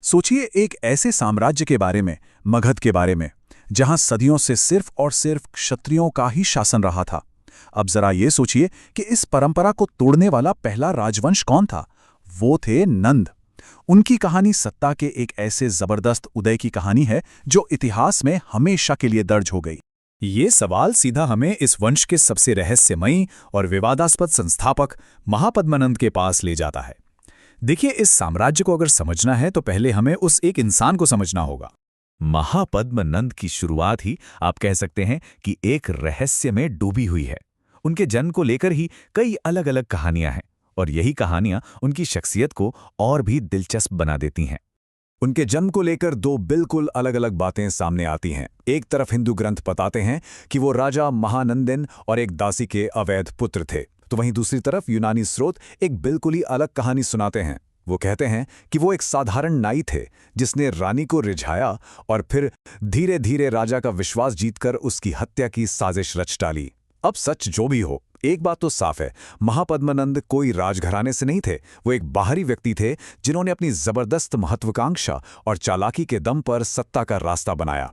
सोचिए एक ऐसे साम्राज्य के बारे में, मगध के बारे में, जहां सदियों से सिर्फ और सिर्फ क्षत्रियों का ही शासन रहा था। अब जरा ये सोचिए कि इस परंपरा को तोड़ने वाला पहला राजवंश कौन था। वो थे नंद। उनकी कहानी सत्ता के एक ऐसे जबरदस्त उदय की कहानी है जो इतिहास में हमेशा के लिए दर्ज हो गई। ये सवाल सीधा हमें इस वंश के सबसे रहस्यमयी और विवादास्पद संस्थापक महापद्मनंद के पास ले जाता है। देखिए, इस साम्राज्य को अगर समझना है तो पहले हमें उस एक इंसान को समझना होगा। महापद्मनंद की शुरुआत ही आप कह सकते हैं कि एक रहस्य में डूबी हुई है। उनके जन्म को लेकर ही कई अलग अलग कहानियां हैं और यही कहानियां उनकी शख्सियत को और भी दिलचस्प बना देती हैं। उनके जन्म को लेकर दो बिल्कुल अलग अलग बातें सामने आती हैं। एक तरफ हिंदू ग्रंथ बताते हैं कि वो राजा महानंदन और एक दासी के अवैध पुत्र थे, तो वहीं दूसरी तरफ यूनानी स्रोत एक बिल्कुल ही अलग कहानी सुनाते हैं। वो कहते हैं कि वो एक साधारण नाई थे जिसने रानी को रिझाया और फिर धीरे धीरे राजा का विश्वास जीतकर उसकी हत्या की साजिश रच डाली। अब सच जो भी हो, एक बात तो साफ है, महापद्मनंद कोई राजघराने से नहीं थे। वो एक बाहरी व्यक्ति थे जिन्होंने अपनी जबरदस्त महत्वाकांक्षा और चालाकी के दम पर सत्ता का रास्ता बनाया।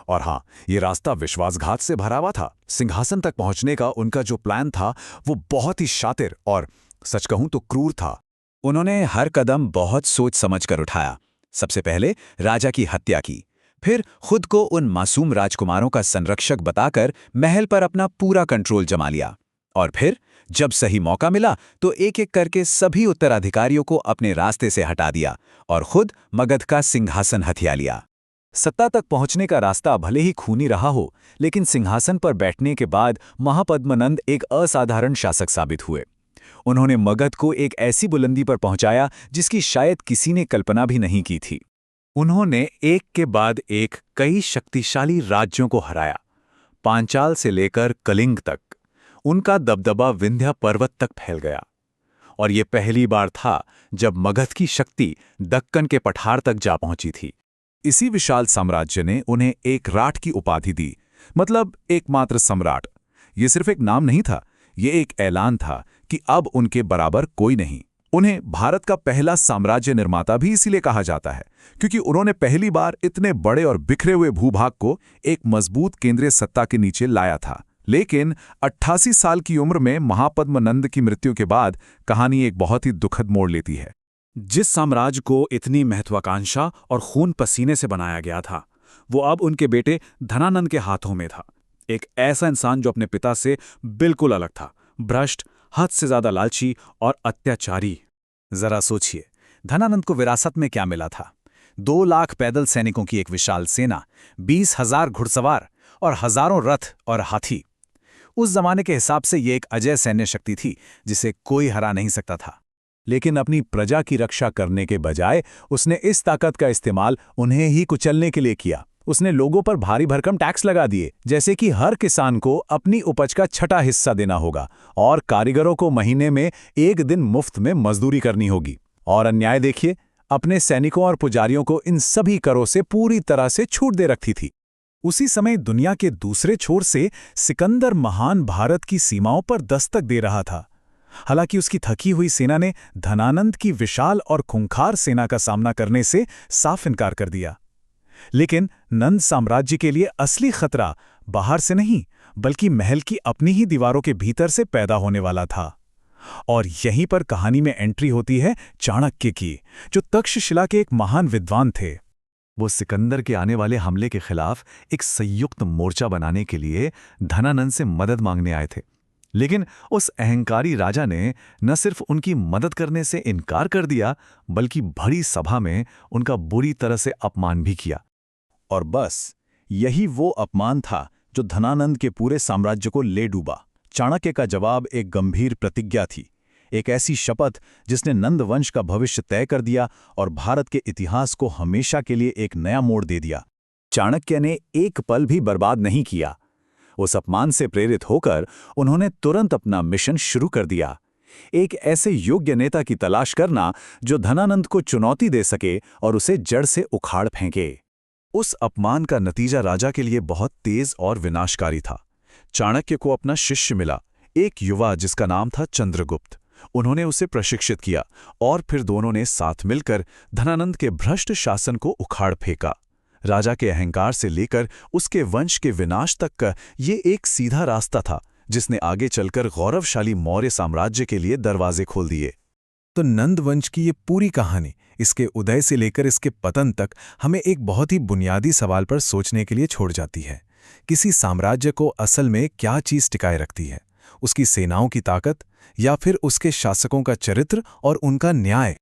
और हाँ, ये रास्ता विश्वासघात से भरा हुआ था। सिंहासन तक पहुंचने का उनका जो प्लान था वो बहुत ही शातिर और सच कहूं तो क्रूर था। उन्होंने हर कदम बहुत सोच समझ कर उठाया। सबसे पहले राजा की हत्या की, फिर खुद को उन मासूम राजकुमारों का संरक्षक बताकर महल पर अपना पूरा कंट्रोल जमा लिया, और फिर जब सही मौका मिला तो एक एक करके सभी उत्तराधिकारियों को अपने रास्ते से हटा दिया और खुद मगध का सिंहासन हथिया लिया। सत्ता तक पहुंचने का रास्ता भले ही खूनी रहा हो, लेकिन सिंहासन पर बैठने के बाद महापद्मनंद एक असाधारण शासक साबित हुए। उन्होंने मगध को एक ऐसी बुलंदी पर पहुंचाया जिसकी शायद किसी ने कल्पना भी नहीं की थी। उन्होंने एक के बाद एक कई शक्तिशाली राज्यों को हराया, पांचाल से लेकर कलिंग तक। उनका दबदबा विंध्य पर्वत तक फैल गया और ये पहली बार था जब मगध की शक्ति दक्कन के पठार तक जा पहुंची थी। इसी विशाल साम्राज्य ने उन्हें एक राठ की उपाधि दी, मतलब एकमात्र सम्राट। ये सिर्फ एक नाम नहीं था, ये एक ऐलान था कि अब उनके बराबर कोई नहीं। उन्हें भारत का पहला साम्राज्य निर्माता भी इसीलिए कहा जाता है क्योंकि उन्होंने पहली बार इतने बड़े और बिखरे हुए भूभाग को एक मजबूत केंद्रीय सत्ता के नीचे लाया था। लेकिन 88 साल की उम्र में महापद्मनंद की मृत्यु के बाद कहानी एक बहुत ही दुखद मोड़ लेती है। जिस साम्राज्य को इतनी महत्वाकांक्षा और खून पसीने से बनाया गया था, वो अब उनके बेटे धनानंद के हाथों में था। एक ऐसा इंसान जो अपने पिता से बिल्कुल अलग था, भ्रष्ट, हद से ज्यादा लालची और अत्याचारी। जरा सोचिए, धनानंद को विरासत में क्या मिला था? 2 लाख पैदल सैनिकों की एक विशाल सेना, 20,000 घुड़सवार और हजारों रथ और हाथी। उस जमाने के हिसाब से ये एक अजय सैन्य शक्ति थी जिसे कोई हरा नहीं सकता था। लेकिन अपनी प्रजा की रक्षा करने के बजाय उसने इस ताकत का इस्तेमाल उन्हें ही कुचलने के लिए किया। उसने लोगों पर भारी भरकम टैक्स लगा दिए, जैसे कि हर किसान को अपनी उपज का 6ठा हिस्सा देना होगा और कारीगरों को महीने में 1 दिन मुफ्त में मजदूरी करनी होगी। और अन्याय देखिए, अपने सैनिकों और पुजारियों को इन सभी करों से पूरी तरह से छूट दे रखी थी। उसी समय दुनिया के दूसरे छोर से सिकंदर महान भारत की सीमाओं पर दस्तक दे रहा था। हालांकि उसकी थकी हुई सेना ने धनानंद की विशाल और खूंखार सेना का सामना करने से साफ इनकार कर दिया। लेकिन नंद साम्राज्य के लिए असली खतरा बाहर से नहीं, बल्कि महल की अपनी ही दीवारों के भीतर से पैदा होने वाला था। और यहीं पर कहानी में एंट्री होती है चाणक्य की, जो तक्षशिला के एक महान विद्वान थे। वो सिकंदर के आने वाले हमले के खिलाफ एक संयुक्त मोर्चा बनाने के लिए धनानंद से मदद मांगने आए थे। लेकिन उस अहंकारी राजा ने न सिर्फ उनकी मदद करने से इनकार कर दिया, बल्कि बड़ी सभा में उनका बुरी तरह से अपमान भी किया। और बस यही वो अपमान था जो धनानंद के पूरे साम्राज्य को ले डूबा। चाणक्य का जवाब एक गंभीर प्रतिज्ञा थी, एक ऐसी शपथ जिसने नंद वंश का भविष्य तय कर दिया और भारत के इतिहास को हमेशा के लिए एक नया मोड़ दे दिया। चाणक्य ने एक पल भी बर्बाद नहीं किया। उस अपमान से प्रेरित होकर उन्होंने तुरंत अपना मिशन शुरू कर दिया, एक ऐसे योग्य नेता की तलाश करना जो धनानंद को चुनौती दे सके और उसे जड़ से उखाड़ फेंके। उस अपमान का नतीजा राजा के लिए बहुत तेज और विनाशकारी था। चाणक्य को अपना शिष्य मिला, एक युवा जिसका नाम था चंद्रगुप्त। उन्होंने उसे प्रशिक्षित किया और फिर दोनों ने साथ मिलकर धनानंद के भ्रष्ट शासन को उखाड़ फेंका। राजा के अहंकार से लेकर उसके वंश के विनाश तक का ये एक सीधा रास्ता था, जिसने आगे चलकर गौरवशाली मौर्य साम्राज्य के लिए दरवाजे खोल दिए। तो नंद वंश की ये पूरी कहानी, इसके उदय से लेकर इसके पतन तक, हमें एक बहुत ही बुनियादी सवाल पर सोचने के लिए छोड़ जाती है। किसी साम्राज्य को असल में क्या चीज़ टिकाए रखती है? उसकी सेनाओं की ताकत, या फिर उसके शासकों का चरित्र और उनका न्याय?